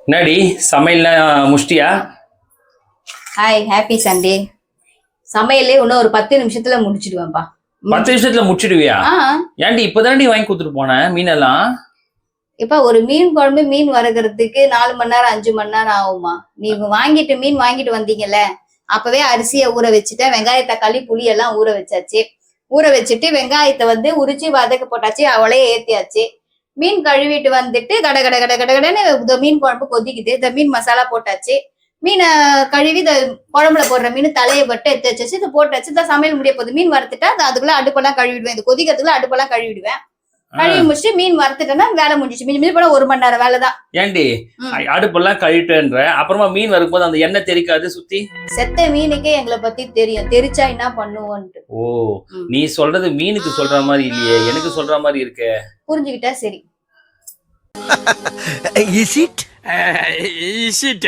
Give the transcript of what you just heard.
என்னடி சமையல்லாம் முஷ்டியா? Hi, happy Sunday. சமையலே இன்னும் ஒரு 10 நிமிஷத்துல முடிச்சிடுவேன்பா. 10 நிமிஷத்துல முடிச்சிடுவியா? ஏன்டி இப்பதானடி வாங்கி கொடுத்துட்டு போனேன் மீனெல்லாம். இப்ப ஒரு மீன் குழம்பு மீன் வறுக்கிறதுக்கு 4 மணி நேரம் 5 மணி நேரம் ஆகுமா? நீங்க மீன் வாங்கிட்டு வந்தீங்கல்ல, அப்பவே அரிசியை ஊற வச்சுட்டேன். வெங்காய தக்காளி புளி எல்லாம் ஊற வச்சாச்சு. ஊற வச்சுட்டு வெங்காயத்தை உரிச்சு வதக்க போட்டாச்சு. அவளையே ஏத்தியாச்சு. மீன் கழுவிட்டு வந்துட்டு கட கட கட கடன்னு இந்த மீன் குழம்பு கொதிக்குது. இந்த மீன் மசாலா போட்டாச்சு. மீனை கழுவி இந்த குழம்புல போடுற மீன் தலையை பட்டு எடுத்து வச்சு இதை போட்டாச்சு. இந்த சமையல் முடிய போகுது. மீன் வறுத்துட்டா அதுக்குள்ள அடுப்பெல்லாம் கழுவிடுவேன். இந்த கொதிக்கிறதுக்குள்ள அடுப்பெல்லாம் கழுவிடுவேன். கழுவி முடிச்சுட்டு மீன் வறுத்துட்டேன்னா வேலை முடிஞ்சிச்சு. மீன் போல 1 மணி நேரம் வேலைதான். ஏன்டி அடுப்பெல்லாம் கழுவிட்டேன்ற அப்புறமா மீன் வரும்போது அந்த எண்ணெய் தெரிக்காது சுத்தி? செத்த மீனுக்கே எங்களை பத்தி தெரியும். தெரிச்சா என்ன பண்ணுவோன்ட்டு. ஓ, நீ சொல்றது மீனுக்கு சொல்ற மாதிரி இல்லையே, எனக்கு சொல்ற மாதிரி இருக்கே. புரிஞ்சுக்கிட்டா சரி. Is it?